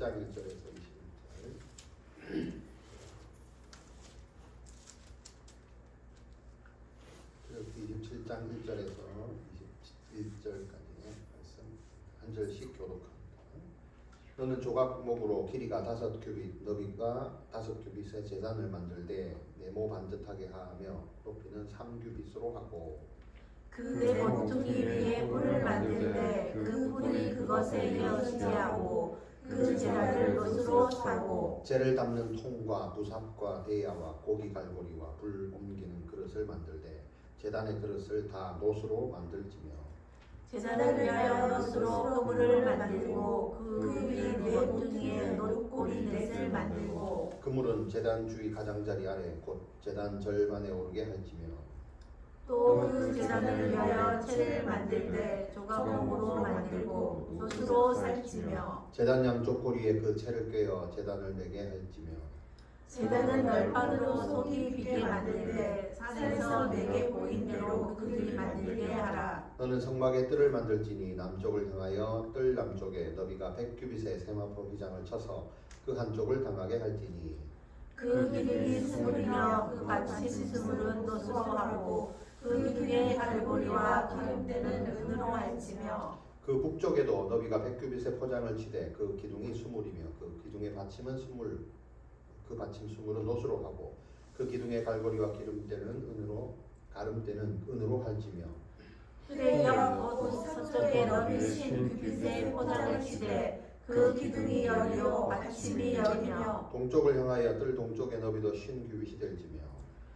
27장 1절에서 21절. 27장 1절에서 21절까지의 말씀 한 절씩 교독합니다. 너는 조각목으로 길이가 5규빗, 너비가 5규빗의 제단을 만들되 네모 반듯하게 하며 높이는 3규빗으로 하고 그 네모퉁이 위에 뿔을 만들되 그 뿔이 그것에 이어지게 하고 그 제단을 노스로 사고 재를 담는 통과 부삽과 대야와 고기 갈고리와 불 옮기는 그릇을 만들되 제단의 그릇을 다 노스로 만들지며 제단을 위하여 노스로 그물을 만들고 그 위에 네모퉁이에 노루꼬리 넷을 만들고 그물은 제단 주위 가장자리 아래 곧 제단 절반에 오르게 할지며 또 그 제단을 위하여 채를 만들되 조각목으로 만들고 노스로 살찌며 제단 양쪽 고리에 그 채를 꿰어 제단을 매게 할지며 제단은 널판으로 속이 비게 만들되 산에서 내게 보인 대로 그들이 만들게 하라. 너는 성막에 뜰을 만들지니 남쪽을 향하여 뜰 남쪽에 너비가 100규빗의 세마포 휘장을 쳐서 그 한쪽을 당하게 할지니 그 기둥이 스물이며 그 받침 스물은 노스로 하고 그 기둥의 갈고리와 기름때는 은으로 할지며 그 북쪽에도 너비가 100규빗의 포장을 치되 그 기둥이 20이며 그 기둥의 받침은 20, 그 받침 20은 노스로 하고 그 기둥의 갈고리와 기름때는 은으로 가름때는 은으로 할지며 그의 옆 서쪽에 너비 10규빗의 포장을 치되 그 기둥이 열이요 받침이 열이며 동쪽을 향하여 뜰 동쪽의 너비도 50규빗이 될지며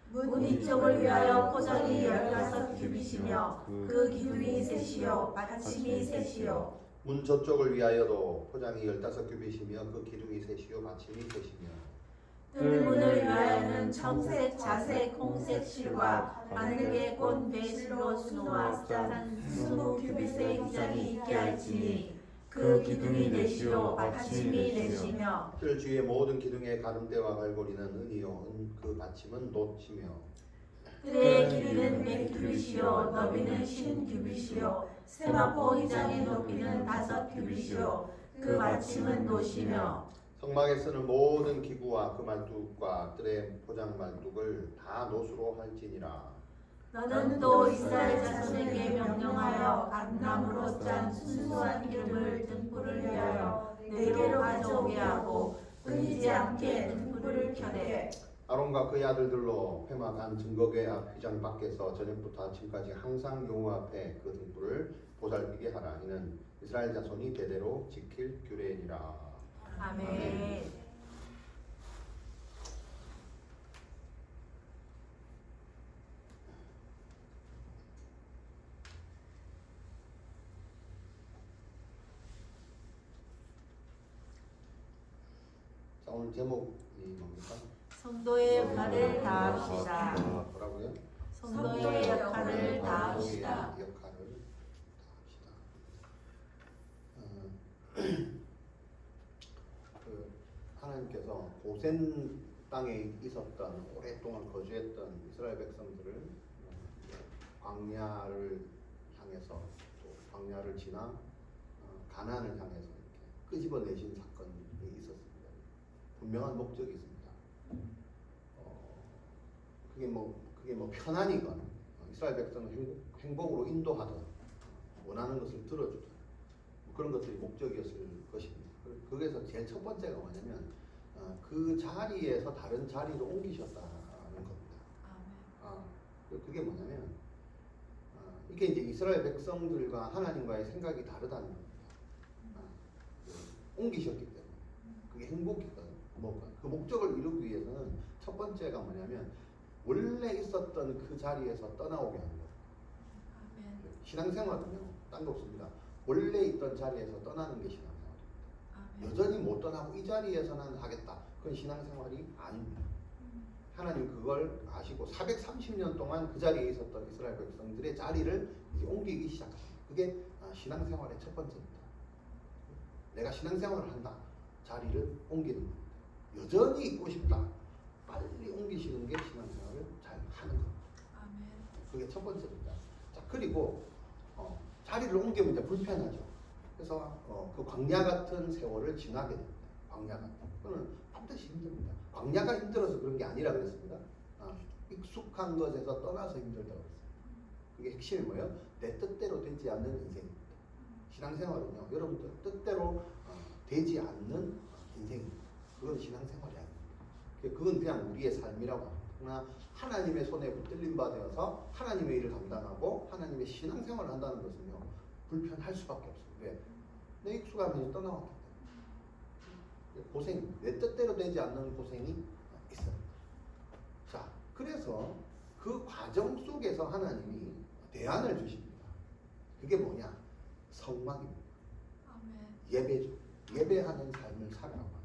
문 이쪽을 위하여 포장이 15규빗이며 그 기둥이 셋이요 받침이 셋이요 문 저쪽을 위하여도 포장이 15규빗이며 그 기둥이 셋이요 받침이 셋이며 뜰문을 위하여는 청색, 자색, 홍색 실과 바늘게 꼰 배실로 수놓아 짠 20규빗의 휘장이 있게 할지니 그 기둥이 넷이요 받침이 넷이며 뜰 주위의 모든 기둥의 가름대와 갈고리는 은이요 그 받침은 놋이며 뜰의 길이는 100규빗이요 너비는 10규빗이요 세마포 휘장의 높이는 5규빗이요 그 받침은 놋이며 성막에 쓰는 모든 기구와 그 말뚝과 뜰의 포장 말뚝을 다 놋으로 할지니라. 너는 또 이스라엘 자손에게 명령하여 감나무로 짠 순수한 기름을 등불을 위하여 네개로 가져오게 하고 끊이지 않게 등불을 켜되 아론과 그의 아들들로 회막한 증거궤 앞 휘장 밖에서 저녁부터 아침까지 항상 여호와 앞에 그 등불을 보살피게 하라. 이는 이스라엘 자손이 대대로 지킬 규례니라. 아멘. 자, 오늘 제목이 뭡니까? 성도의 역할을 다합시다. 뭐라고요? 성도의 역할을 다합시다. 성도의 역할을 다합시다. 그 하나님께서 고센 땅에 있었던 오랫동안 거주했던 이스라엘 백성들을 광야를 향해서 또 광야를 지나 가나안을 향해서 이렇게 끄집어내신 사건이 있었습니다. 분명한 목적이 있습니다. 그게 뭐 편안이건 이스라엘 백성을 행복으로 인도하든 원하는 것을 들어주든 그런 것들이 목적이었을 것입니다. 거기에서 제일 첫 번째가 뭐냐면 그 자리에서 다른 자리로 옮기셨다는 겁니다. 그게 뭐냐면 이게 이제 이스라엘 백성들과 하나님과의 생각이 다르다는 겁니다. 옮기셨기 때문에 그게 행복이거든요. 그 목적을 이루기 위해서는 첫 번째가 뭐냐면 원래 있었던 그 자리에서 떠나오게 하는 거예요. 신앙생활은요, 딴 거 없습니다. 원래 있던 자리에서 떠나는 게 신앙생활입니다. 여전히 못 떠나고 이 자리에서는 하겠다. 그건 신앙생활이 아닙니다. 하나님 그걸 아시고 430년 동안 그 자리에 있었던 이스라엘 백성들의 자리를 이제 옮기기 시작합니다. 그게 신앙생활의 첫 번째입니다. 내가 신앙생활을 한다. 자리를 옮기는 겁니다. 여전히 있고 싶다. 빨리 옮기시는 게 신앙생활을 잘 하는 겁니다. 그게 첫 번째입니다. 자, 그리고 자리를 옮기면 이제 불편하죠. 그래서 그 광야 같은 세월을 지나게 됩니다. 광야가. 그거는 반드시 힘듭니다. 광야가 힘들어서 그런 게 아니라 그랬습니다. 익숙한 것에서 떠나서 힘들다고 그랬어요. 그게 핵심이 뭐예요? 내 뜻대로 되지 않는 인생입니다. 신앙생활은요, 여러분들 뜻대로 되지 않는 인생입니다. 그건 신앙생활이 아닙니다. 그건 그냥 우리의 삶이라고 합니다. 그러나 하나님의 손에 붙들림 받아서 하나님의 일을 감당하고 하나님의 신앙생활을 한다는 것은요, 불편할 수밖에 없어요. 왜? 내 익숙함에서 떠나왔기 때문에. 고생, 내 뜻대로 되지 않는 고생이 있어요. 자, 그래서 그 과정 속에서 하나님이 대안을 주십니다. 그게 뭐냐? 성막입니다. 예배죠. 예배하는 삶을 살아가고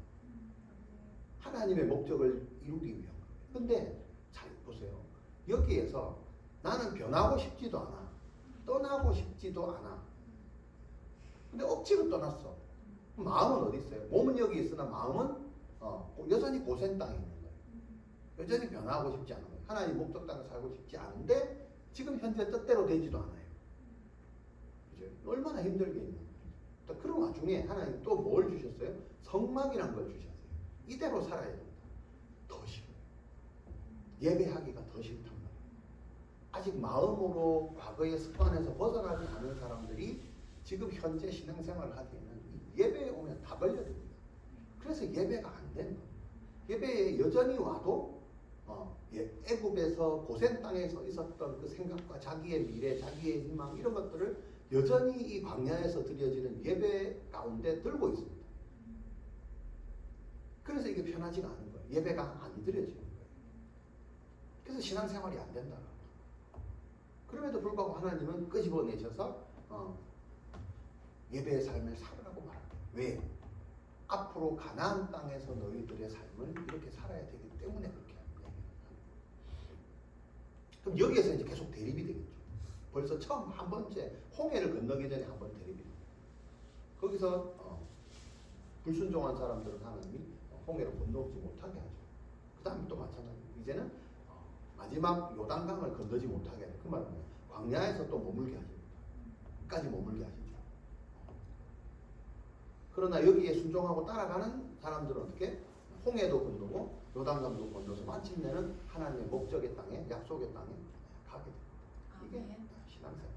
하나님의 목적을 이루기 위한 거예요. 근데 잘 보세요. 여기에서 나는 변하고 싶지도 않아. 떠나고 싶지도 않아. 근데 억지로 떠났어. 마음은 어디 있어요? 몸은 여기 있으나 마음은 여전히 고센 땅에 있는 거예요. 여전히 변화하고 싶지 않은 거예요. 하나님 목적 땅에 살고 싶지 않은데 지금 현재 뜻대로 되지도 않아요. 그죠? 얼마나 힘들게 있는 거예요. 그런 와중에 하나님 또 뭘 주셨어요? 성막이란 걸 주셨어요. 이대로 살아야 됩니다. 더 싫어요. 예배하기가 더 싫단 말이에요. 아직 마음으로 과거의 습관에서 벗어나지 않은 사람들이 지금 현재 신앙생활을 하기에는 예배에 오면 다 걸려듭니다. 그래서 예배가 안 된다. 예배에 여전히 와도 애굽에서 고센 땅에서 있었던 그 생각과 자기의 미래, 자기의 희망 이런 것들을 여전히 이 광야에서 드려지는 예배 가운데 들고 있습니다. 그래서 이게 편하지가 않은 거예요. 예배가 안 드려지는 거예요. 그래서 신앙생활이 안 된다. 그럼에도 불구하고 하나님은 끄집어내셔서 예배의 삶을 살으라고 말합니다. 왜? 앞으로 가나안 땅에서 너희들의 삶을 이렇게 살아야 되기 때문에 그렇게 합니다. 그럼 여기에서 이제 계속 대립이 되겠죠. 벌써 처음 한 번째 홍해를 건너기 전에 한 번 대립이 됩니다. 거기서 불순종한 사람들은 하나님이 홍해를 건너지 못하게 하죠. 그 다음에 또 마찬가지로 이제는 마지막 요단강을 건너지 못하게 하죠. 그 말은 광야에서 또 머물게 하십니다. 끝까지 머물게 하시죠. 그러나 여기에 순종하고 따라가는 사람들은 어떻게? 홍해도 건너고 요단강도 건너서 마침내는 하나님의 목적의 땅에, 약속의 땅에 가게 됩니다. 이게 신앙생활.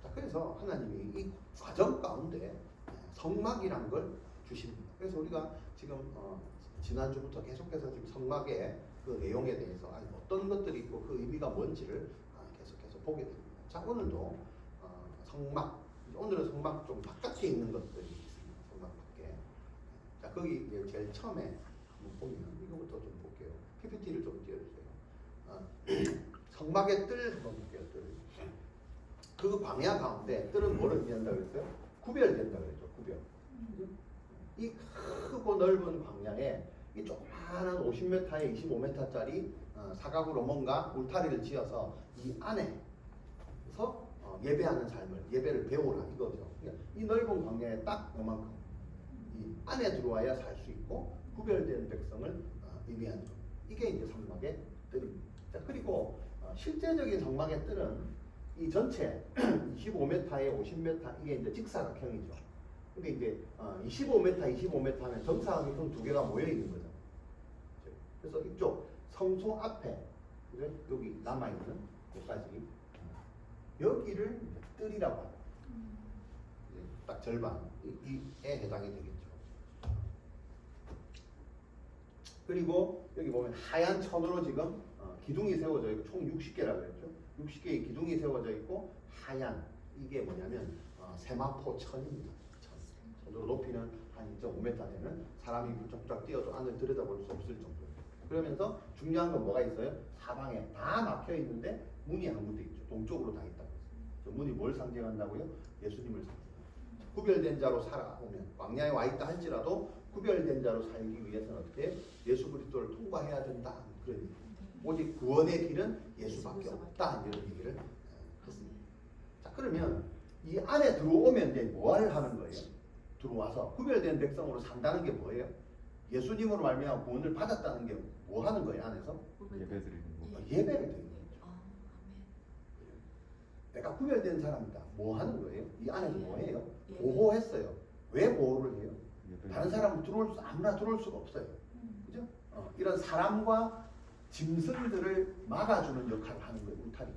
자, 그래서 하나님이 이 과정 가운데 성막이란 걸 주십니다. 그래서 우리가 지금 지난주부터 계속해서 지금 성막의 그 내용에 대해서 어떤 것들이 있고 그 의미가 뭔지를 계속해서 보게 됩니다. 자, 오늘도 성막, 오늘은 성막 좀 바깥에 있는 것들이 있습니다. 성막 밖에. 자, 거기 이제 제일 처음에 한번 보면 이거부터 좀 볼게요. PPT를 좀 띄워주세요. 성막의 뜰 한번 볼게요. 뜰. 그 광야 가운데 뜰은 뭐를 의미한다고 그랬어요? 구별된다고 그랬죠. 구별. 이 크고 넓은 광야에 이 조그마한 50m에 25m짜리 사각으로 뭔가 울타리를 지어서 이 안에서 예배하는 삶을, 예배를 배우라 이거죠. 그러니까 이 넓은 광야에 딱 요만큼 이 안에 들어와야 살 수 있고 구별된 백성을 의미하는 것. 이게 이제 성막의 뜰입니다. 자, 그리고 실제적인 성막의 뜰은 이 전체 25m에 50m 이게 이제 직사각형이죠. 근데 이제 25m, 25m 하면 정사각형 두 개가 모여 있는 거죠. 그래서 이쪽 성소 앞에 여기 남아 있는 여기까지 여기를 뜰이라고 합니다. 딱 절반 이에 해당이 되겠죠. 그리고 여기 보면 하얀 천으로 지금 기둥이 세워져 있고 총 60개라고 했죠. 60개의 기둥이 세워져 있고 하얀 이게 뭐냐면 세마포 천입니다. 천으로 높이는 한 2.5m 되는 사람이 쫙쫙 뛰어도 안을 들여다볼 수 없을 정도. 그러면서 중요한 건 뭐가 있어요? 사방에 다 막혀 있는데 문이 한 군데 있죠. 동쪽으로 다 있다고 했어요. 문이 뭘 상징한다고요? 예수님을 상징합니다. 구별된 자로 살아오면 광야에 와 있다 할지라도 구별된 자로 살기 위해서는 어떻게 예수 그리스도를 통과해야 된다. 그런 얘기. 오직 구원의 길은 예수밖에 없다. 이런 얘기를 했습니다. 자, 그러면 이 안에 들어오면 이제 뭘 하는 거예요? 들어와서 구별된 백성으로 산다는 게 뭐예요? 예수님으로 말미암아 구원을 받았다는 게 뭐 하는 거예요? 안에서? 예배드리는 거. 예배를 드리는 거죠. 내가 구별된 사람이다. 뭐 하는 거예요? 이 안에서 뭐 해요? 보호했어요. 왜 보호를 해요? 다른 사람은 아무나 들어올 수가 없어요. 그죠? 이런 사람과 짐승들을 막아주는 역할을 하는 거예요. 울타리.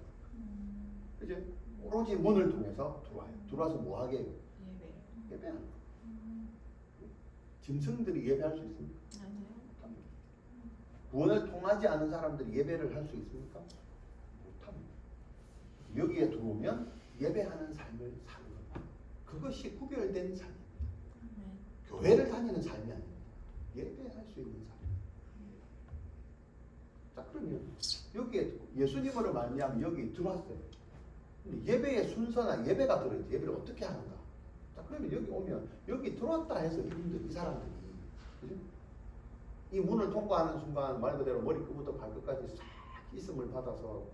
그죠? 오로지 문을 통해서 들어와요. 들어와서 뭐 하게 해요? 예배하는 거예요. 짐승들이 예배할 수 있습니까? 못합니다. 구원을 통하지 않은 사람들이 예배를 할 수 있습니까? 못합니다. 여기에 들어오면 예배하는 삶을 사는 겁니다. 그것이 구별된 삶입니다. 교회를 다니는 삶이 아닙니다. 예배할 수 있는 삶. 자, 그러면 여기에 예수님으로 말미암아 여기 들어왔어요. 예배의 순서나 예배가 들어있죠. 예배를 어떻게 하는가? 자, 그러면 여기 오면 여기 들어왔다 해서 이 사람들이, 그죠? 이 문을 통과하는 순간 말 그대로 머리끝부터 발끝까지 싹 있음을 받아서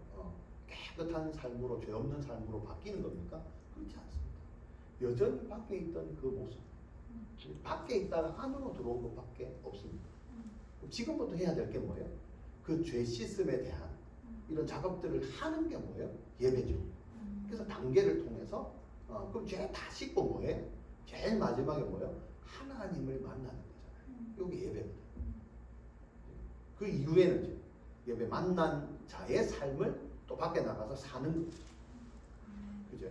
깨끗한 삶으로, 죄 없는 삶으로 바뀌는 겁니까? 그렇지 않습니다. 여전히 밖에 있던 그 모습, 밖에 있다가 안으로 들어온 것밖에 없습니다. 지금부터 해야 될 게 뭐예요? 그 죄 씻음에 대한 이런 작업들을 하는 게 뭐예요? 예배죠. 그래서 단계를 통해서 그럼 죄 다 씻고 뭐예요? 제일 마지막에 뭐예요? 하나님을 만나는 거잖아요. 여기 예배입니다. 그 이후에는 예배 만난 자의 삶을 또 밖에 나가서 사는 거죠. 그죠?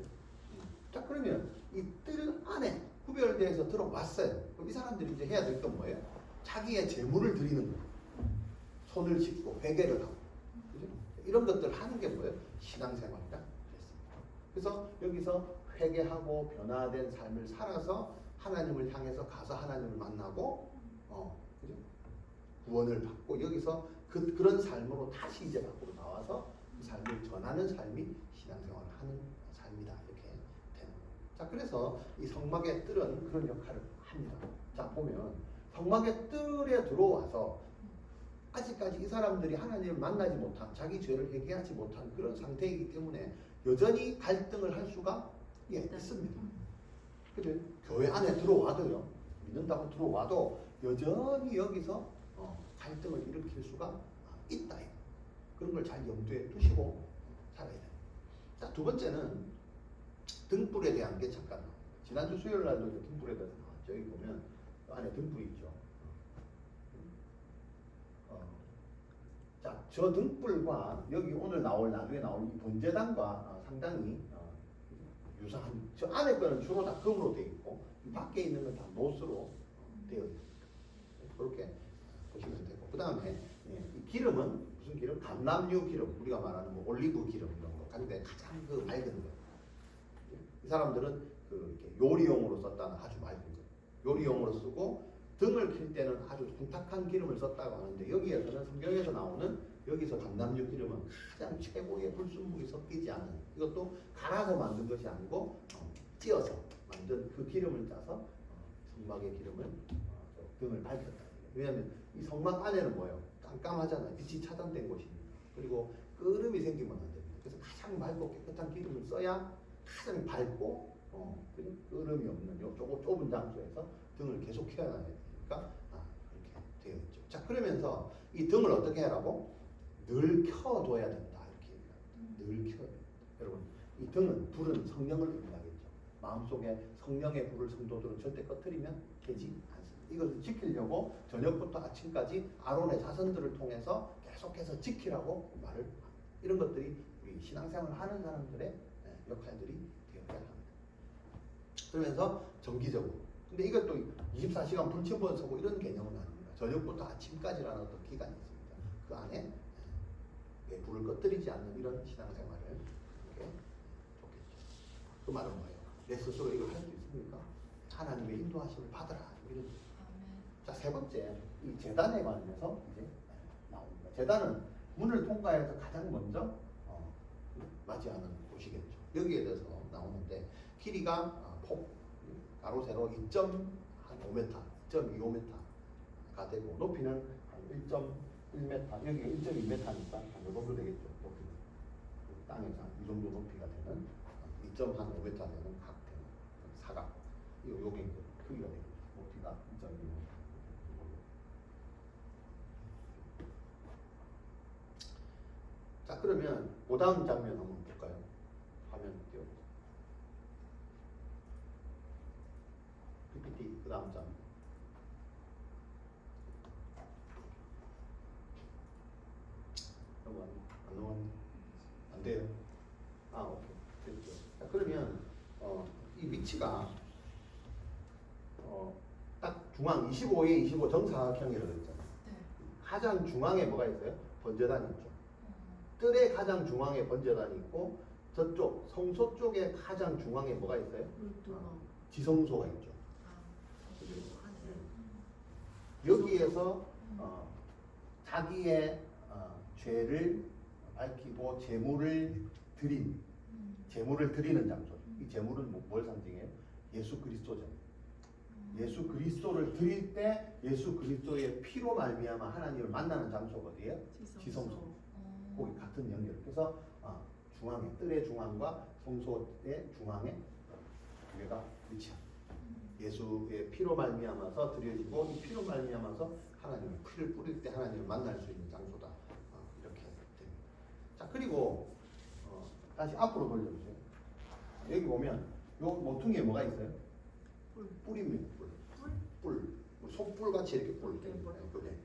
자, 그러면 이 뜰 안에 구별돼서 들어왔어요. 그럼 이 사람들이 이제 해야 될 건 뭐예요? 자기의 재물을 드리는 거예요. 손을 씻고 회개를 하고, 그죠? 이런 것들 하는 게 뭐예요? 신앙생활이다. 그래서 여기서 회개하고 변화된 삶을 살아서 하나님을 향해서 가서 하나님을 만나고, 그죠? 구원을 받고 여기서 그런 삶으로 다시 이제 밖으로 나와서 그 삶을 전하는 삶이 신앙생활을 하는 삶이다. 이렇게 되는 거예요. 자, 그래서 이 성막의 뜰은 그런 역할을 합니다. 자, 보면 성막의 뜰에 들어와서 아직까지 이 사람들이 하나님을 만나지 못한, 자기 죄를 회개하지 못한 그런 상태이기 때문에 여전히 갈등을 할 수가 있습니다. 근데 교회 안에 들어와도요, 믿는다고 들어와도 여전히 여기서 갈등을 일으킬 수가 있다. 그런 걸 잘 염두에 두시고 살아야 돼요. 자, 두 번째는 등불에 대한 게 잠깐. 지난주 수요일 날도 등불에 대해서 나왔죠. 여기 보면 안에 등불이 있죠. 자, 저 등불과 여기 오늘 나중에 나올 이 번제단과 상당히 유사한. 저 안에 거는 주로 다 금으로 되어 있고 이 밖에 있는 건 다 노스로 되어 있습니다. 그렇게 보시면 되고, 그 다음에 이 기름은 무슨 기름? 감람류 기름, 우리가 말하는 뭐 올리브 기름 이런 거. 근데 가장 그 맑은 거. 이 사람들은 그 이렇게 요리용으로 썼다는 아주 맑은 거. 요리용으로 쓰고 등을 킬 때는 아주 둔탁한 기름을 썼다고 하는데, 여기에서는 성경에서 나오는 여기서 감람류 기름은 가장 최고의 불순물이 섞이지 않은, 이것도 갈아서 만든 것이 아니고 찧어서 만든 그 기름을 짜서 성막의 기름을 등을 밝혔다. 왜냐하면 이 성막 안에는 뭐예요? 깜깜하잖아요. 빛이 차단된 곳이니까. 그리고 끄름이 생기면 안 됩니다. 그래서 가장 맑고 깨끗한 기름을 써야 가장 밝고 끄름이 없는 요 좁은 장소에서 등을 계속 켜놔야 되니까 그렇게 되어 있죠. 자, 그러면서 이 등을 어떻게 하라고? 늘 켜둬야 된다. 이렇게 얘기합니다. 늘 켜야 된다. 여러분, 이 등은, 불은 성령을 의미하겠죠. 마음속에 성령의 불을 성도들은 절대 꺼트리면 되지 않습니다. 이것을 지키려고 저녁부터 아침까지 아론의 자손들을 통해서 계속해서 지키라고 말을 합니다. 이런 것들이 우리 신앙생활을 하는 사람들의 역할들이 되어야 합니다. 그러면서 정기적으로. 근데 이것도 24시간 불침번 서고 이런 개념은 아닙니다. 저녁부터 아침까지라는 어떤 기간이 있습니다. 그 안에 불을 꺼뜨리지 않는 이런 신앙생활을 하는 게 좋겠죠. 그 말은 뭐예요? 내 스스로 이걸 할 수 있습니까? 하나님의 인도하심을 받아라. 이런 거죠. 자, 세 번째, 이 제단에 관해서 이제 나옵니다. 제단은 문을 통과해서 가장 먼저 맞이하는 곳이겠죠. 여기에 대해서 나오는데, 길이가 가로 세로 2.5m, 2.25m가 되고, 높이는 1.1m, 여기가 1.2m니까 이 정도 되겠죠. 높이는 땅에서 이 정도 높이가 되는 2.5m 되는 사각. 요게 크기가 되겠죠. 높이가 2.2m. 자, 그러면 그 다음 장면 한번 볼까요? 화면 띄워주세요. PPT 그 다음 장면. 위치가 딱 중앙 25에 25 정사각형이라고 했잖아요. 가장 중앙에 뭐가 있어요? 번제단이 있죠. 뜰의 가장 중앙에 번제단이 있고 저쪽 성소 쪽에 가장 중앙에 뭐가 있어요? 지성소가 있죠. 여기에서 자기의 죄를 밝히고 제물을 드리는 장소. 이 제물은 뭘 상징해요? 예수 그리스도잖아요. 예수 그리스도를 드릴 때 예수 그리스도의 피로 말미암아 하나님을 만나는 장소가 어디예요? 지성소. 거기 같은 연결. 그래서 중앙에 뜰의 중앙과 성소의 중앙에 두 개가 위치합니다. 예수의 피로 말미암아서 드려지고 이 피로 말미암아서 하나님의 피를 뿌릴 때 하나님을 만날 수 있는 장소다. 이렇게 됩니다. 자 그리고 다시 앞으로 돌려주세요. 여기 보면 요 모퉁이에 뭐가 있어요? 뿔입니다. 뿔. 소뿔 같이 이렇게 뿔. 그게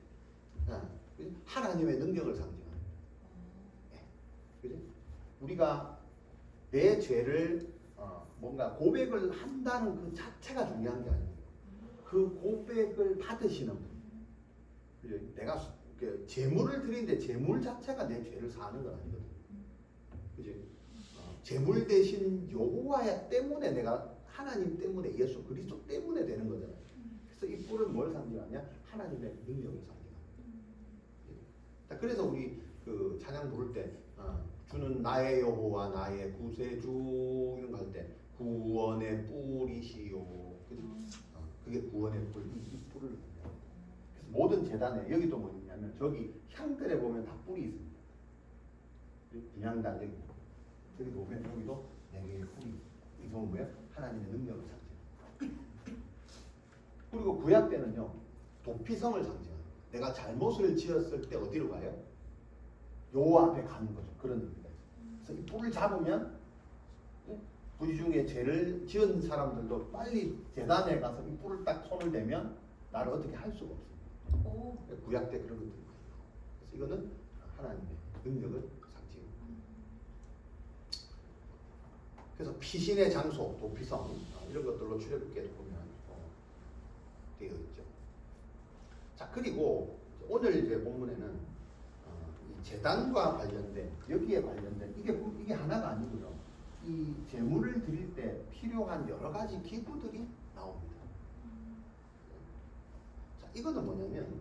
하나님의 능력을 상징하는. 그지? 우리가 내 죄를 뭔가 고백을 한다는 그 자체가 중요한 게 아니에요. 그 고백을 받으시는 분. 그지? 내가 제물을 드리는데 제물 자체가 내 죄를 사하는 건 아니거든. 그지? 제물 대신 여호와 때문에 내가 하나님 때문에 예수 그리스도 때문에 되는 거잖아요. 그래서 이 뿔은 뭘 상징하냐? 하나님의 능력을 상징합니다. 그래서 우리 그 찬양 부를 때 주는 나의 여호와 나의 구세주 이런 거 할 때 구원의 뿔이시요. 그게 구원의 뿔. 이 뿔을 그래서 모든 제단에 여기도 뭐냐면 저기 향들에 보면 다 뿔이 있습니다. 분향단 여기 보면 여기도 4개의 뿔이 있습니다. 이건 뭐예요? 하나님의 능력을 상징합니다. 그리고 구약 때는요 도피성을 상징합니다. 내가 잘못을 지었을 때 어디로 가요? 여호와 앞에 가는 거죠. 그런 의미가 있어요. 그래서 이 뿔을 잡으면 부지 중에 죄를 지은 사람들도 빨리 제단에 가서 이 뿔을 딱 손을 대면 나를 어떻게 할 수가 없습니다. 구약 때 그런 것들이 많아요. 그래서 이거는 하나님의 능력을 상징합니다. 그래서 피신의 장소, 도피성 이런 것들로 출애굽기에 보면 되어 있죠. 자 그리고 오늘 이제 본문에는 이 제단과 관련된 여기에 관련된 이게 하나가 아니고요. 이 제물을 드릴 때 필요한 여러 가지 기구들이 나옵니다. 자 이거는 뭐냐면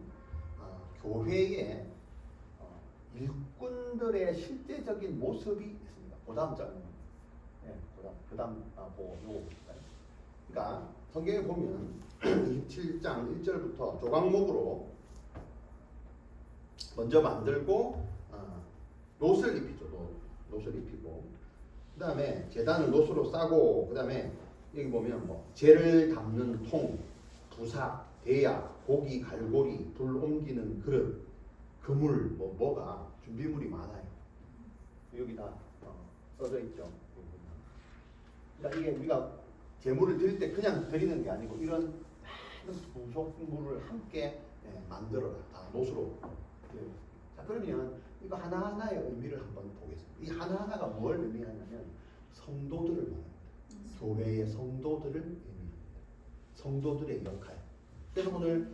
교회의 일꾼들의 실제적인 모습이 있습니다. 그다음 장. 그다음 그러니까 성경에 보면 27장 1절부터 조각목으로 먼저 만들고 롯을 입히죠. 롯을 입히고 그 다음에 제단을 롯으로 싸고 그 다음에 여기 보면 뭐 재를 담는 통, 부사, 대야, 고기, 갈고리, 불 옮기는 그릇, 그물 뭐가 준비물이 많아요. 여기 다 써져 있죠. 그러니까 이게 우리가 제물을 드릴 때 그냥 드리는 게 아니고 이런 많은 부속물을 함께 만들어라. 다 롯으로. 자 그러면 이거 하나하나의 의미를 한번 보겠습니다. 이 하나하나가 뭘 의미하냐면 성도들을 말합니다. 교회의 성도들을 의미합니다. 성도들의 역할. 그래서 오늘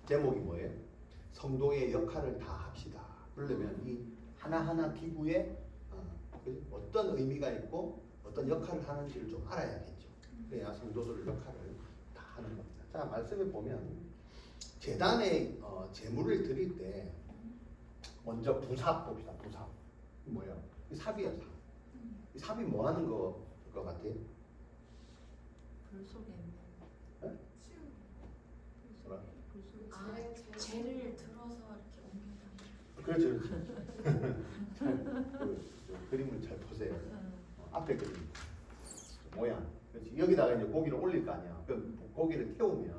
제목이 뭐예요? 성도의 역할을 다 합시다. 그러려면 이 하나하나 기구에 어떤 의미가 있고 어떤 역할을 하는지를 좀 알아야겠죠. 그래야 성도들의 역할을 다 하는 겁니다. 자 말씀에 보면 제단에 제물을 드릴 때 먼저 부삽 봅시다. 부삽 뭐예요? 이 삽이에요. 삽. 이 삽이 뭐 하는 것 같아요? 불 속에 네? 뭐라? 재를 들어서 이렇게 옮긴다. 그렇죠. 그림을 잘 보세요. 앞에 그림 모양. 그렇지. 여기다가 이제 고기를 올릴 거 아니야. 그 고기를 태우면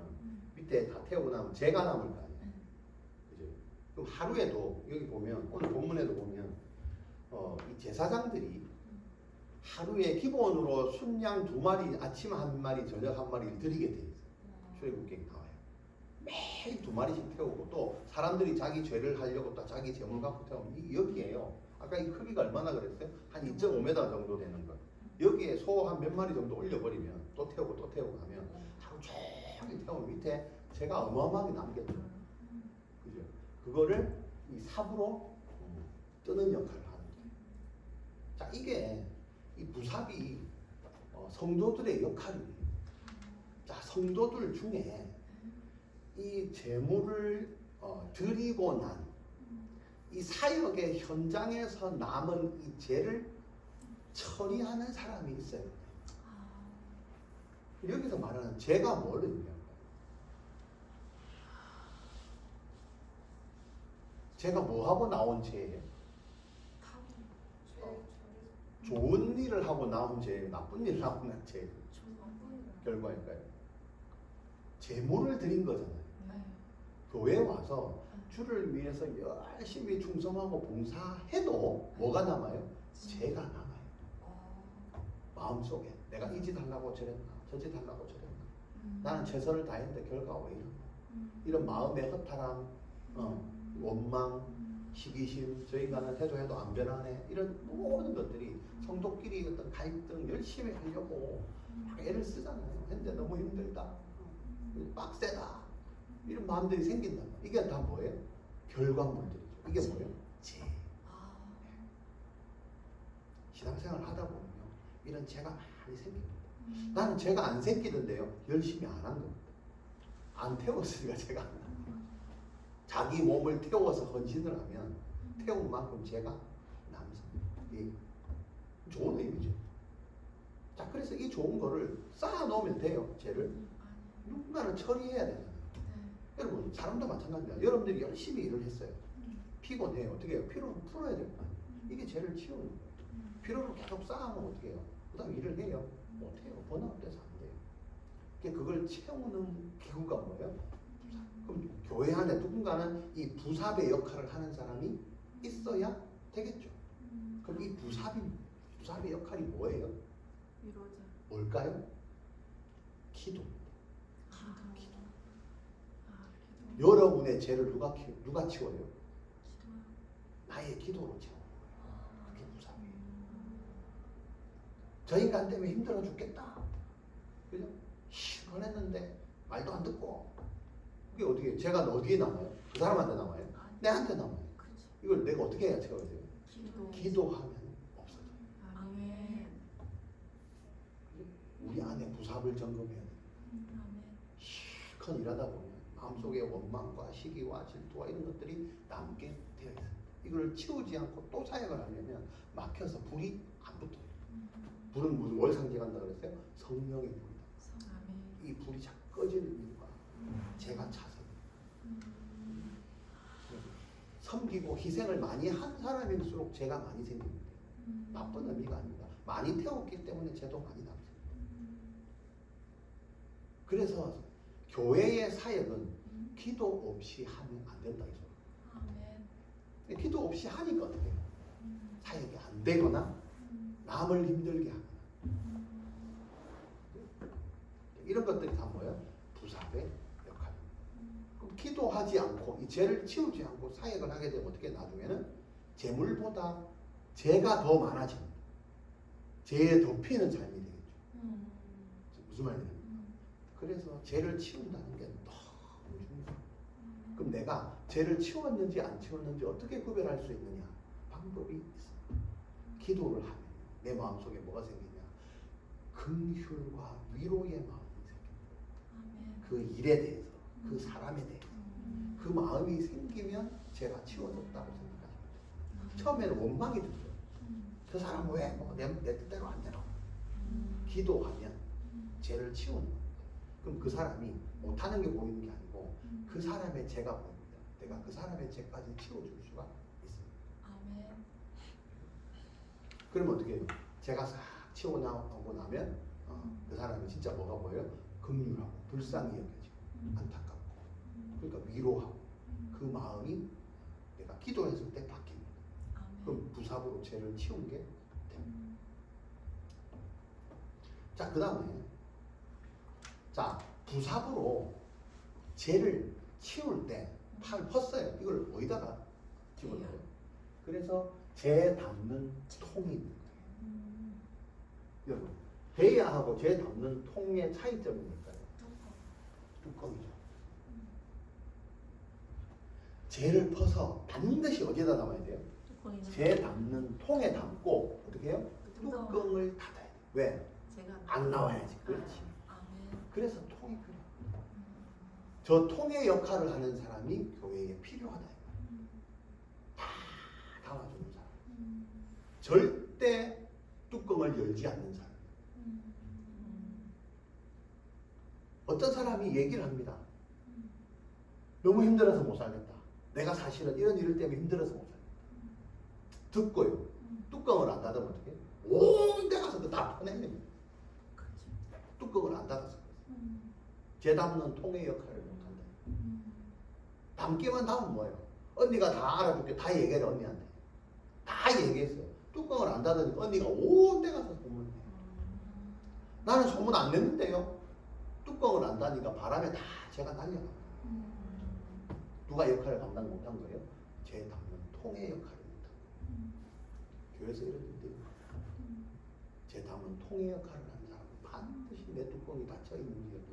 밑에 다 태우고 나면 재가 남을 거 아니야. 그죠? 그럼 하루에도 여기 보면 오늘 본문에도 보면 이 제사장들이 하루에 기본으로 순양 2마리, 아침 1마리, 저녁 1마리를 드리게 돼 있어요. 출애굽기에 나와요. 매일 2마리씩 태우고 또 사람들이 자기 죄를 하려고 또 자기 재물 갖고 태우면 여기에요. 아까 이 크기가 얼마나 그랬어요? 한 2.5m 정도 되는 거. 여기에 소 한 몇 마리 정도 올려버리면 또 태우고 또 태우고 하면 하루 종일 태우면 밑에 재가 어마어마하게 남겠죠. 그죠? 그거를 이 삽으로 뜨는 역할을 하는 거예요. 자, 이게 이 부삽이 성도들의 역할이에요. 자, 성도들 중에 이 재물을 드리고 난 이 사역의 현장에서 남은 이 죄를 처리하는 사람이 있어요. 여기서 말하는 죄가 뭘 의미합니까? 죄가 뭐하고 나온 죄예요? 좋은 일을 하고 나온 죄예요? 나쁜 일을 하고 난 죄예요? 결과일까요? 재물을 드린 거잖아요. 교회에 와서 주를 위해서 열심히 충성하고 봉사해도 뭐가 남아요? 죄가 남아요. 마음속에 내가 이 짓 하려고 저랬나, 저 짓 하려고 저랬나, 나는 최선을 다했는데 결과가 왜 이러나, 이런 마음의 허탈함, 원망, 시기심, 저 인간은 해도 안 변하네, 이런 모든 것들이 성도끼리 어떤 갈등, 열심히 하려고 막 애를 쓰잖아요. 근데 너무 힘들다, 빡세다, 이런 마음들이 생긴다. 이게 다 뭐예요? 결과물들이죠. 이게 뭐예요? 죄. 신앙생활 하다 보면요, 이런 죄가 많이 생깁니다. 나는 죄가 안 생기던데요, 열심히 안 한 겁니다. 안 태웠으니까 죄가 안 납니다. 자기 몸을 태워서 헌신을 하면 태운 만큼 죄가 남습니다. 좋은 의미죠. 자, 그래서 이 좋은 거를 쌓아놓으면 돼요. 죄를 누군가는 처리해야 되잖아요. 여러분, 사람도 마찬가지입니다. 여러분들이 열심히 일을 했어요. 피곤해요. 어떻게 해요? 피로를 풀어야 될 거 아니에요. 이게 죄를 치우는 거예요. 피로를 계속 쌓아놓으면 어떻게 해요? 그 다음 일을 해요? 못해요. 번아웃돼서 안 돼요. 그걸 채우는 기구가 뭐예요? 부삽. 그럼 교회 안에 누군가는 이 부삽의 역할을 하는 사람이 있어야 되겠죠. 그럼 이 부삽의 역할이 뭐예요? 위로자. 뭘까요? 기도. 기도. 여러분의 죄를 누가 치워요? 나의 기도로 채워요. 그게 부삽이에요. 저 인간 때문에 힘들어 죽겠다. 그죠? 시원했는데 말도 안 듣고. 그게 어떻게 해요? 제가 어디에 남아요? 그 사람한테 남아요? 내한테 남아요. 이걸 내가 어떻게 해야 채워야 돼요? 기도하면 없어져요. 아멘. 우리 안에 부삽을 점검해야 돼요. 실컷 일하다 보면 마음속에 원망과 시기와 질투와 이런 것들이 남게 되어 있어요. 이걸 치우지 않고 또 사역을 하려면 막혀서 불이 안 붙어요. 불은 무슨 뭘 상징한다 그랬어요? 성령의 불이다. 이 불이 자꾸 꺼지는 이유가 제가 차서 섬기고 희생을 많이 한 사람일수록 죄가 많이 생깁니다. 나쁜 의미가 아닙니다. 많이 태웠기 때문에 죄도 많이 남습니다. 그래서 교회의 사역은 기도 없이 하면 안 된다 이죠. 기도 없이 하니까 어떻게 해요? 사역이 안 되거나 남을 힘들게 하거나 이런 것들이 다 뭐예요? 부삽의 역할입니다. 그럼 기도하지 않고 이 죄를 치우지 않고 사역을 하게 되면 어떻게 나중에는 재물보다 죄가 더 많아집니다. 죄에 덮이는 삶이 되겠죠. 무슨 말이냐면 그래서 죄를 치운다는 게 너무 중요해요. 그럼 내가 죄를 치웠는지 안 치웠는지 어떻게 구별할 수 있느냐? 방법이 있습니다. 기도를 하면 내 마음속에 뭐가 생기냐? 긍휼과 위로의 마음이 생깁니다. 그 일에 대해서, 그 사람에 대해서 그 마음이 생기면 죄가 치워졌다고 생각하십니다. 처음에는 원망이 들죠. 저 사람 왜 내 뜻대로 안 되나? 기도하면 죄를 치우는 거예요. 그럼 그 사람이 못하는 게 보이는 게 아니고 그 사람의 죄가 보입니다. 내가 그 사람의 죄까지 치워줄 수가 있습니다. 그러면 어떻게 해요? 죄가 싹 치워나오고 나면 그 사람이 진짜 뭐가 보여요? 긍휼하고 불쌍히 여겨지고 안타깝고 그러니까 위로하고 그 마음이 내가 기도했을 때 바뀝니다. 그럼 부삽으로 죄를 치운 게 됩니다. 자, 그 다음에 자, 부삽으로 죄를 치울 때 팔 펐어요. 이걸 어디다가 집어넣어요? 그래서 죄 담는 통이 있는 거예요. 여러분, 대야하고 재 담는 통의 차이점이 뭘까요? 뚜껑이죠. 재를 퍼서 반드시 어디에다 담아야 돼요? 재 담는 통에 담고 어떻게 해요? 뚜껑을 닫아야 돼요. 왜? 안 나와야지. 그렇지. 그래서 통이 필요해요. 저 통의 역할을 하는 사람이 교회에 필요하다. 다 담아주는 사람. 절대 뚜껑을 열지 않는 사람. 어떤 사람이 얘기를 합니다. 너무 힘들어서 못 살겠다. 내가 사실은 이런 일 때문에 힘들어서 못 살겠다. 듣고요. 뚜껑을 안 닫으면 어떻게? 온 데 가서 다 퍼내는 거예요. 뚜껑을 안 닫아서. 재 담는 통의 역할을 못한다. 담기만 담으면 뭐예요? 언니가 다 알아줄게. 다 얘기해 언니한테. 다 얘기했어요. 뚜껑을 안 닫으니까 언니가 온 데 가서 소문을 내요. 나는 소문 안 냈는데요. 뚜껑을 안 닫으니까 바람에 다 제가 날려가. 누가 역할을 감당 못한 거예요? 재 담는 통의 역할을 못한 거예요. 교회에서 이런 일들이 재 담는 통의 역할을 하는 사람은 반드시 내 뚜껑이 닫혀 있는지 여기.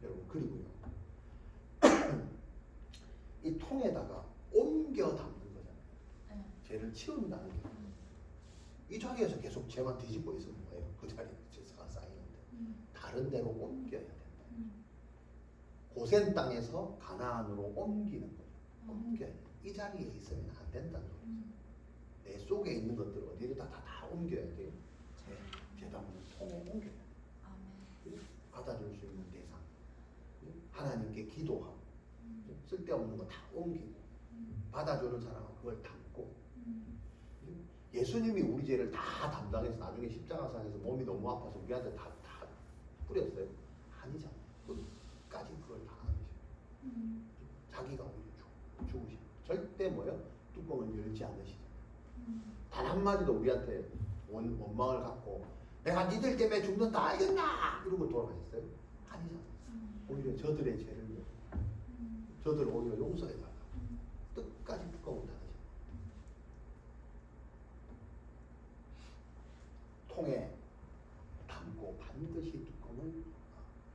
여러분 그리고요. 이 통에다가 옮겨 담는 거잖아요. 재를 치운다는 게. 이 자리에서 계속 재만 뒤집고 있으면 뭐예요? 그 자리에 재가 쌓이는데 다른 데로 옮겨야 된다. 고센 땅에서 가나안으로 옮기는 거죠. 옮겨야 돼. 이 자리에 있으면 안 된다는 거죠. 내 속에 있는 것들을 어디에다 다 옮겨야 돼요. 재 담는 통에 옮겨야 돼. 받아줄 수 있는 대상. 하나님께 기도하고 쓸데없는 거 다 옮기고 받아주는 사람은 그걸 담고 예수님이 우리 죄를 다 담당해서 나중에 십자가상에서 몸이 너무 아파서 우리한테 다 뿌렸어요? 아니잖아요. 끝까지 그걸 다 하셔요. 자기가 우리를 죽으시고 절대 뭐요? 뚜껑을 열지 않으시죠. 단 한마디도 우리한테 원망을 갖고 내가 니들 때문에 죽는다 알겠나? 이러고 돌아가셨어요? 아니잖아요. 오히려 저들의 죄를 저들을 오히려 용서해달라. 끝까지 뚜껑을 닫으셔. 통에 담고 반드시 뚜껑을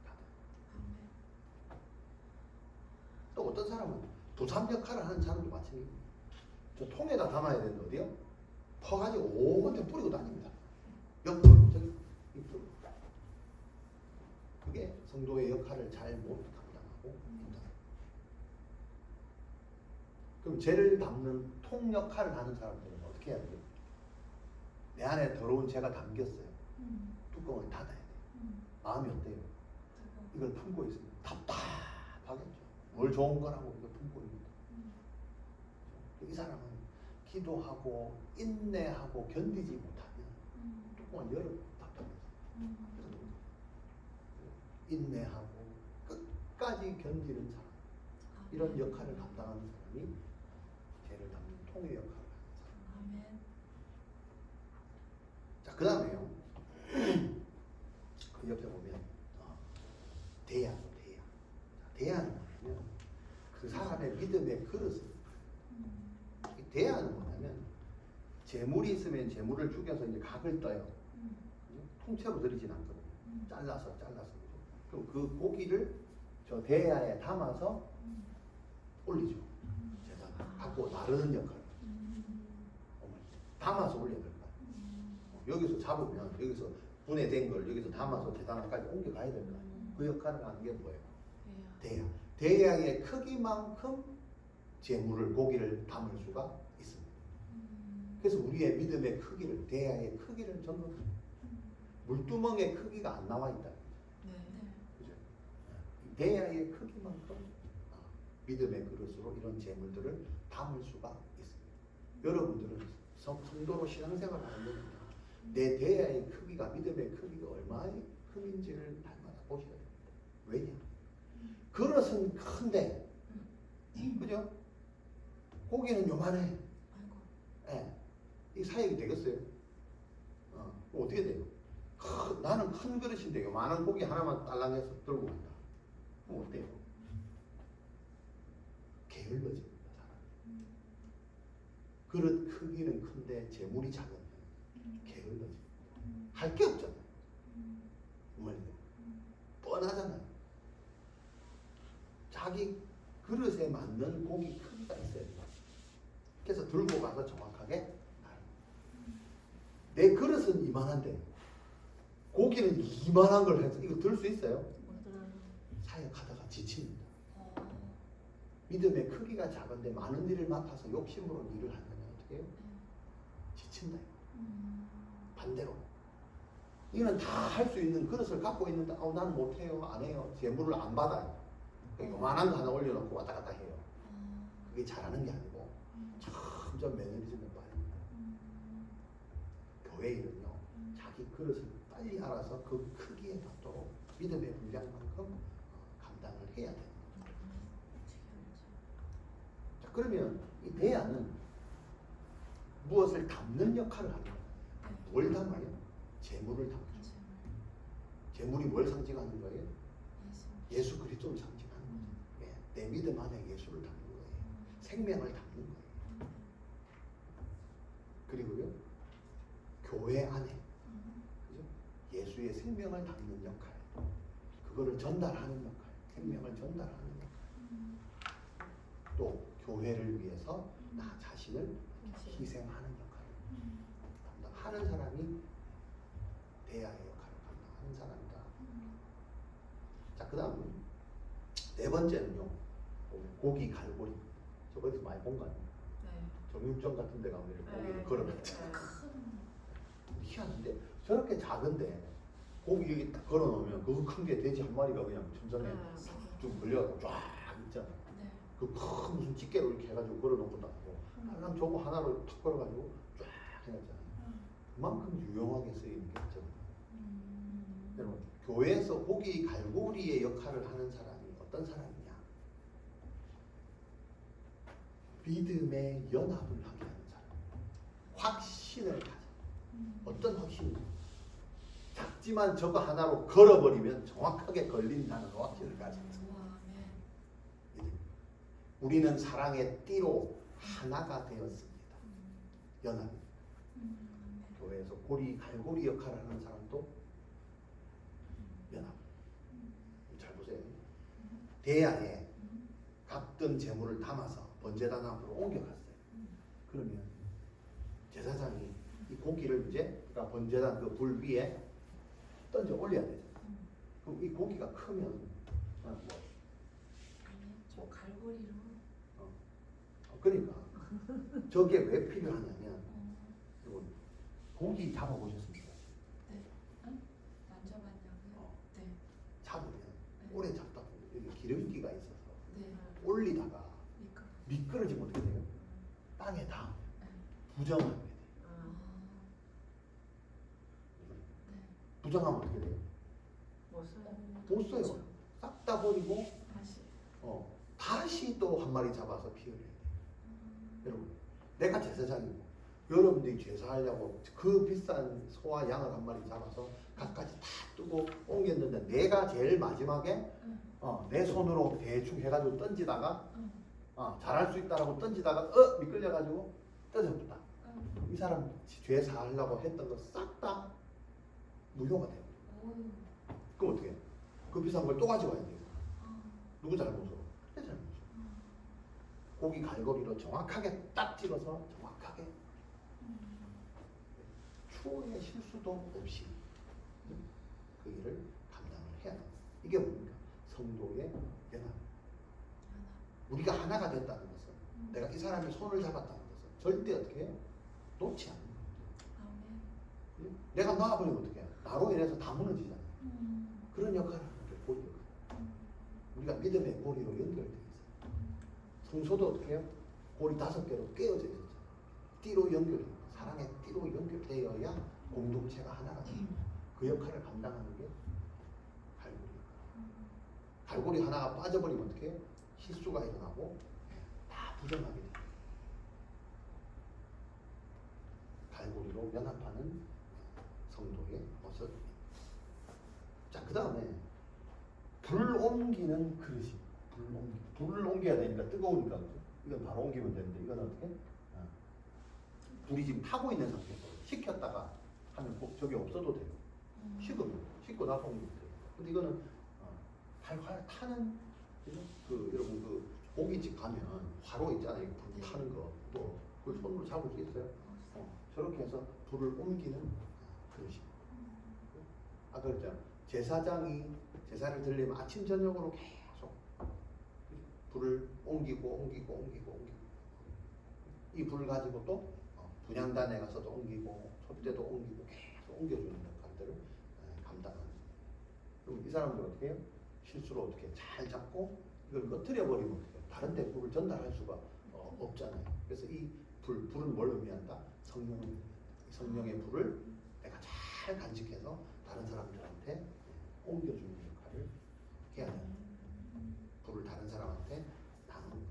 닫아요. 또 어떤 사람은 도삼 역할을 하는 사람도 마찬가지입니다. 저 통에다 담아야 되는데 어디요? 퍼가지고 온데 뿌리고 다닙니다. 옆으로 저기 이쪽으로. 그게 성도의 역할을 잘 못 감당하고 있다. 그럼 죄를 담는 통 역할을 하는 사람들은 어떻게 해야 돼요? 내 안에 더러운 죄가 담겼어요. 뚜껑을 닫아야 돼요. 마음이 어때요? 이걸 품고 있으면 답답하겠죠. 뭘 좋은 거라고 이걸 품고 있는데. 이 사람은 기도하고 인내하고 견디지 못하면 뚜껑을 열어 답답해서 인내하고 끝까지 견디는 사람, 이런 역할을 감당하는 사람이 죄를 담는 통의 역할을 하는 사람. 자, 그 다음에요. 그 옆에 보면 대야죠, 대야. 대야는 뭐냐면 그 사람의 믿음의 그릇을. 대야는 뭐냐면 재물이 있으면 재물을 죽여서 이제 각을 떠요. 통째로 드리진 않거든요. 잘라서. 그럼 그 고기를 저 대야에 담아서 올리죠. 제가 갖고 나르는 역할. 담아서 올려야 될 거야. 여기서 잡으면 여기서 분해된 걸 여기서 담아서 재단까지 옮겨가야 될 거야. 그 역할을 하는 게 뭐예요? 대야. 대야의 크기만큼 재물을 고기를 담을 수가 있습니다. 그래서 우리의 믿음의 크기를 대야의 크기를 점검합니다. 물두멍의 크기가 안 나와 있다. 그죠? 대야의 크기만큼 믿음의 그릇으로 이런 재물들을 담을 수가 있습니다. 여러분들은 성도로 신앙생활을 하는데 내 대야의 크기가 믿음의 크기가 얼마큼인지를 날마다 보셔야 됩니다. 왜냐? 그릇은 큰데, 그죠? 고기는 요만해. 네. 이 사역이 되겠어요? 어떻게 돼요? 나는 큰 그릇인데 요만한 고기 하나만 딸랑해서 들고 간다. 그럼 어때요? 게을러집니다. 그릇 크기는 큰데 재물이 작으면 게을러져. 할 게 없잖아요. 정말 뻔하잖아요. 자기 그릇에 맞는 고기 크기가 있어야 돼요. 그래서 들고 가서 정확하게 내 그릇은 이만한데 고기는 이만한 걸 해서 이거 들 수 있어요? 사역하다가 지칩니다. 믿음의 크기가 작은데 많은 일을 맡아서 욕심으로 일을 하면 어떻게 해요? 지친다. 반대로 이거는 다 할 수 있는 그릇을 갖고 있는데 나는 못해요, 안 해요, 재물을 안 받아요. 요만한 거 하나 올려놓고 왔다 갔다 해요. 그게 잘하는 게 아니고 점점 매너리즘에 빠집니다. 교회 일은요, 자기 그릇을 빨리 알아서 그 크기에 맞도록 믿음의 분량만큼 감당을 해야 돼요. 자, 그러면 이 대야는 무엇을 담는 역할을 하는 거예요. 뭘 담아요? 재물을 담아요. 재물이 뭘 상징하는 거예요? 예수 그리스도를 상징하는 거예요. 내 믿음 안에 예수를 담는 거예요. 생명을 담는 거예요. 그리고요, 교회 안에 그죠? 예수의 생명을 담는 역할, 그거를 전달하는 역할, 생명을 전달하는 역할, 또 교회를 위해서 나 자신을 희생하는 역할을 감당하는 사람이 대야의 역할을 감당하는 사람이다. 자, 그 다음 네 번째는요, 고기 갈고리. 저번에 많이 본 거 아니에요? 정육점 같은 데 가면 고기를 걸어놨잖아요. 희한한데 저렇게 작은데 고기 여기 딱 걸어놓으면 그 큰 게 돼지 한 마리가 그냥 천장에 좀 걸려가지고 쫙 있잖아요. 그 큰 무슨 집게로 이렇게 해가지고 걸어놓고 나고 그냥 저거 하나로 탁 걸어가지고 쫙 해놨잖아요. 그만큼 유용하게 쓰이는 게 있죠. 여러분, 교회에서 고기 갈고리의 역할을 하는 사람이 어떤 사람이냐? 믿음의 연합을 하게 하는 사람. 확신을 가져. 어떤 확신이냐? 작지만 저거 하나로 걸어버리면 정확하게 걸린다는 확신을 가진 사람. 우리는 사랑의 띠로 하나가 되었습니다. 연합. 교회에서 갈고리 역할을 하는 사람도 연합. 잘 보세요. 대야에 각든 재물을 담아서 번제단 앞으로 옮겨갔어요. 그러면 제사장이 이 고기를 이제 그러니까 번제단 그 불 위에 던져 올려야 되죠. 그럼 이 고기가 크면 저 갈고리로. 그러니까 저게 왜 필요하냐면 고기 잡아보셨습니까? 네. 만져봤냐고요? 네. 잡으면 오래 잡다 보면 여기 기름기가 있어서 네. 올리다가 미끄러지면 어떻게 돼요? 땅에 다 부정하게 돼요. 부정하면 어떻게 돼요? 못 써요. 싹 다 버리고 다시 또 한 마리 잡아서 피해야 돼요. 여러분, 내가 제사장이고 여러분들이 제사하려고 그 비싼 소와 양을 한 마리 잡아서 갖가지 다 뜨고 옮겼는데 내가 제일 마지막에 내 손으로 대충 해가지고 던지다가 잘할 수 있다라고 던지다가 미끌려가지고 떨어졌다. 이 사람 죄 사하려고 했던 거 싹 다 무효가 돼요. 그럼 어떻게 해요? 그 비싼 걸 또 가져와야 돼요. 누구 잘못으로? 내 잘못으로. 고기 갈고리로 정확하게 딱 찍어서 정확하게 추후의 실수도 없이 그 일을 감당을 해야 돼요. 이게 뭡니까? 성도의 연합. 우리가 하나가 됐다는 것은 내가 이 사람이 손을 잡았다는 것은 절대 어떻게 해요? 놓지 않는 거예요. 내가 놔버리면 어떻게 해요? 나로 인해서 다 무너지잖아요. 그런 역할을 하는 게 고리 역할. 우리가 믿음의 고리로 연결되어 있어요. 성소도 어떻게 해요? 고리 5개로 깨어져 있었잖아요. 띠로 연결해요. 사랑의 띠로 연결되어야 공동체가 하나가 돼요. 그 역할을 감당하는 게 갈고리 역할. 갈고리 하나가 빠져버리면 어떻게 해요? 실수가 일어나고 다 부정하게 돼요. 갈고리로 연합하는 성도의 모습. 자, 그 다음에 불 옮기는 그릇이. 불을 옮겨야 되니까 뜨거우니까 그죠? 이건 바로 옮기면 되는데 이건 어떻게? 불이 지금 타고 있는 상태에서 식혔다가 하면 꼭 저게 없어도 돼요. 식고 나서 옮기면 돼요. 근데 이거는 활활 타는 그 여러분 그 고깃집 가면 화로 있잖아요. 불 타는 거. 또 그걸 손으로 잡을 수 있어요? 저렇게 해서 불을 옮기는 그런 식. 아까 그랬잖아요. 제사장이 제사를 드리려면 아침 저녁으로 계속 불을 옮기고 이 불을 가지고 또 분향단에 가서도 옮기고 촛대도 옮기고 계속 옮겨주는 역할들을 감당하는. 그럼 이 사람들 어떻게 해요? 실수로 어떻게 잘 잡고 이걸 꺼트려 버리면 어떻게 해요? 다른 데 불을 전달할 수가 없잖아요. 그래서 이 불은 뭘 의미한다? 성령의 불을 내가 잘 간직해서 다른 사람들한테 옮겨주는 역할을 해야 돼요. 불을 다른 사람한테 나누는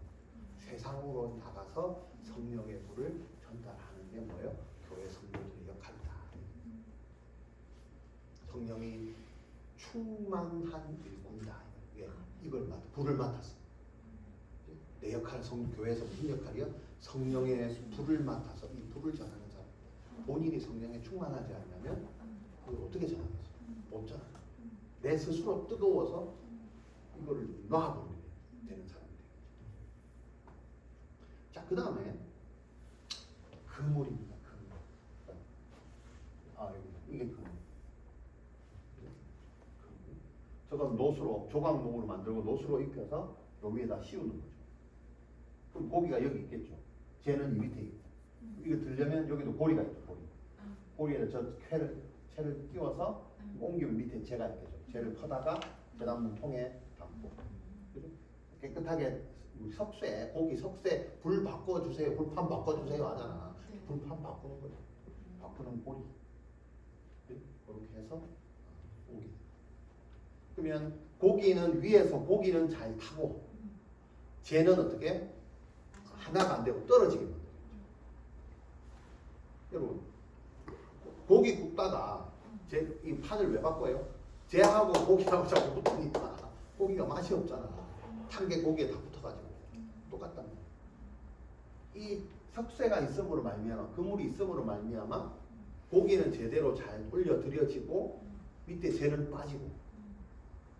세상으로 나가서 성령의 불을 전달하는 게 뭐예요? 교회 성도들의 역할이다. 성령이 충만한 일꾼이다. 이걸 불을 맡았어. 내 역할은 교회에서 무슨 역할이요? 성령의 불을 맡아서 이 불을 전하는 사람. 본인이 성령에 충만하지 않으면 그걸 어떻게 전하겠어? 못 전하. 내 스스로 뜨거워서 이거를 놔버리면 되는 사람이에요. 자, 그 다음에 그물입니다. 그물. 이게 그물. 저건 노수로 조각목으로 만들고 노수로 입혀서 요 위에다 씌우는 거죠. 그럼 고기가 여기 있겠죠. 쟤는 이 밑에 있고. 이거 들려면 여기도 고리가 있죠. 고리에다 저 채를 끼워서 옮기면 밑에 재가 있겠죠. 재를 퍼다가 배단문 통에 담고. 그죠? 깨끗하게 석쇠, 고기 석쇠 불 바꿔주세요. 불판 바꿔주세요 하잖아. 불판 바꾸는 거죠. 바꾸는 고리. 이렇게 해서 옮기. 그러면 고기는 위에서 고기는 잘 타고 쟤는 어떻게 하나가 안 되고 떨어지게 만들어요. 여러분 고기 굽다가 이 판을 왜 바꿔요? 쟤하고 고기하고 자꾸 붙으니까 고기가 맛이 없잖아. 탄 게 고기에 다 붙어가지고 똑같단 말이야. 이 석쇠가 있음으로 말미암아 그물이 있음으로 말미암아 고기는 제대로 잘 올려드려지고 밑에 쟤는 빠지고.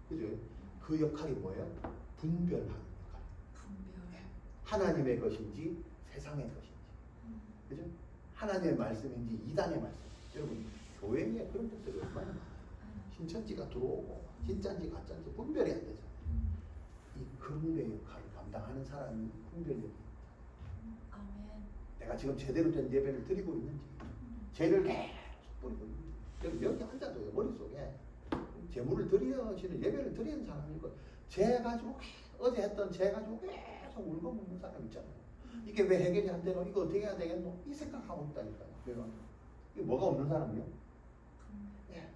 그죠? 그 역할이 뭐예요? 분별하는 역할. 하나님의 것인지 세상의 것인지. 그죠? 하나님의 말씀인지 이단의 말씀. 여러분 교회에 그런 것들이 얼마나 많아요. 신천지가 들어오고 진짜인지 가짜인지 분별이 안 되잖아요. 이 그물의 역할을 감당하는 사람이 분별력이 있다. 내가 지금 제대로 된 예배를 드리고 있는지 죄를 계속 뿌리고 있는지. 여러분 여기 앉아도요 머릿속에 제물을 드리시는 예배를 드리는 사람일 거예요. 죄 가지고 어제 했던 죄 가지고 계속 울고 먹는 사람 있잖아요. 이게 왜 해결이 안 되노? 이거 어떻게 해야 되겠노? 이 생각하고 있다니까요. 그래서 이게 뭐가 없는 사람이요? 예.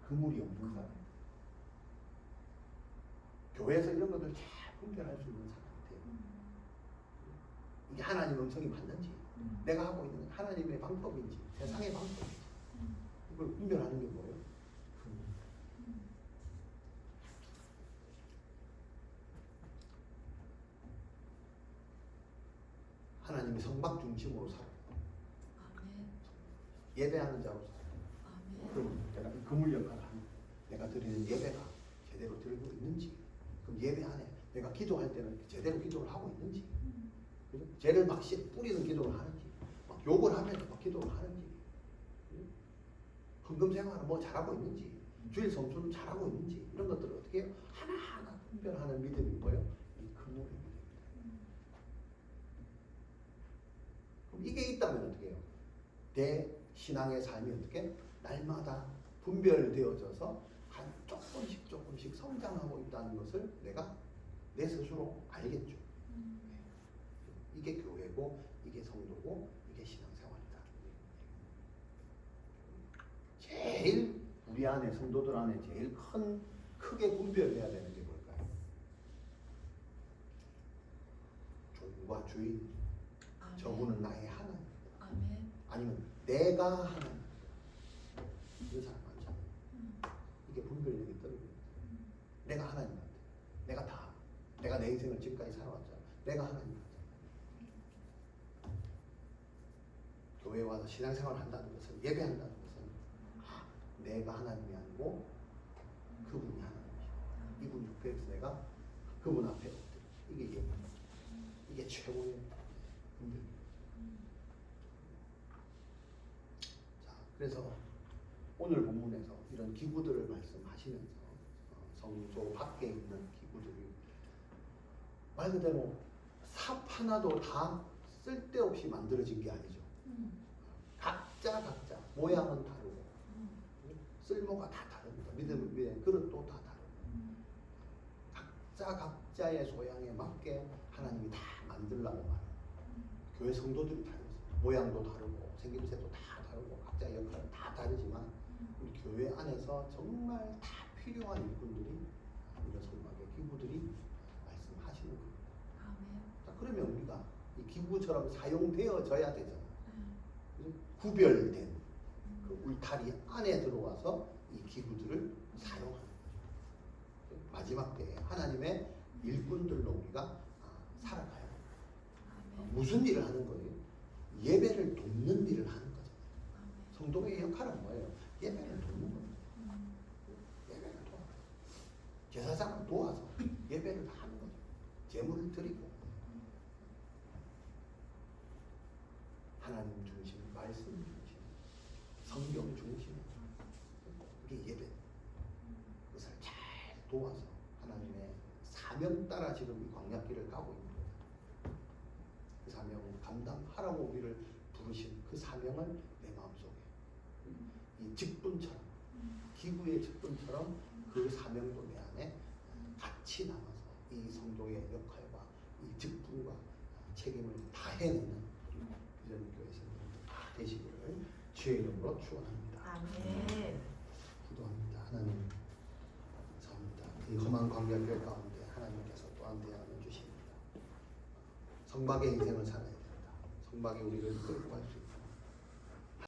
그물이 없는 사람. 교회에서 이런 것들 잘 분별할 수 있는 사람이 돼요. 이게 하나님 음성이 맞는지, 내가 하고 있는 하나님의 방법인지, 세상의 방법인지, 이걸 분별하는 게 뭐예요? 하나님이 성막 중심으로 살아요. 예배하는 자로 살아요. 그럼 내가 이 그물 역할을 하는, 내가 드리는 예배가 제대로 드리고 있는지, 그럼 예배 안에 내가 기도할 때는 제대로 기도를 하고 있는지, 그죠? 죄를 막 뿌리는 기도를 하는지, 막 욕을 하면서 막 기도를 하는지, 헌금 생활을 뭐 잘하고 있는지, 주일 성수는 잘하고 있는지, 이런 것들을 어떻게 해요? 하나하나 분별하는 믿음이 뭐예요? 이 그물의 믿음입니다. 그럼 이게 있다면 어떻게 해요? 내 신앙의 삶이 어떻게 날마다 분별되어져서 한 조금씩 성장하고 있다는 것을 내가 내 스스로 알겠죠. 이게 교회고, 이게 성도고, 이게 신앙생활이다. 제일 우리 안에 성도들 안에 제일 크게 분별해야 되는 게 뭘까요? 종과 주인. 저분은 나의 하나님. 아니면 내가 하나님. 이런 사람 많잖아요. 이게 분별력이 떨어져요. 내가 하나님한테. 내가 내 인생을 지금까지 살아왔잖아. 내가 하나님한테. 신앙생활을 한다는 것은, 예배한다는 것은 내가 하나님이 아니고 그분이 하나님이시다. 이분 옆에서 내가 그분 앞에 엎드려. 이게 예배. 이게 최고의 힘들. 자, 그래서 오늘 본문에서 이런 기구들을 말씀하시면서 성소 밖에 있는 기구들이 말 그대로 삽 하나도 다 쓸데없이 만들어진 게 아니죠. 각자 모양은 다르고 쓸모가 다 다릅니다. 믿음 위에 그릇도 다 다르고 각자의 소양에 맞게 하나님이 다 만들라고 말해요. 교회 성도들이 다르습니다. 모양도 다르고 생김새도 다 다르고 각자의 역할은 다 다르지만 우리 교회 안에서 정말 다 필요한 일꾼들이 이런 성막의 기구들이 말씀하시는 겁니다. 자, 그러면 우리가 이 기구처럼 사용되어져야 되잖아요. 구별된 그 울타리 안에 들어와서 이 기구들을 사용하는 거죠. 마지막 때에 하나님의 일꾼들로 우리가 살아가야 돼요. 무슨 일을 하는 거예요? 예배를 돕는 일을 하는 거잖아요. 성도의 역할은 뭐예요? 예배를 돕는 거예요. 예배를 도와. 제사장을 도와서 예배를 하는 거죠. 제물을 드리고 하나님 중심, 말씀 중심, 성경 중심, 이게 예배. 그것을 잘 도와서 하나님의 사명 따라 지금 이 광야길을 가고 있는 거예요. 그 사명을 감당하라고 우리를 부르신 그 사명을 내 마음속에 이 직분처럼, 기구의 직분처럼 그 사명도 내 안에 같이 남아서 이 성도의 역할과 이 직분과 책임을 다 해내는 이런 교회 성도들 다 되시기를 주의 이름으로 축원합니다. 아멘. 기도합니다. 하나님 감사합니다. 이 험한 광야길 가운데 하나님께서 또한 대안을 주십니다. 성막의 인생을 살아야 된다. 성막이 우리를 끌고 갈 수 있다.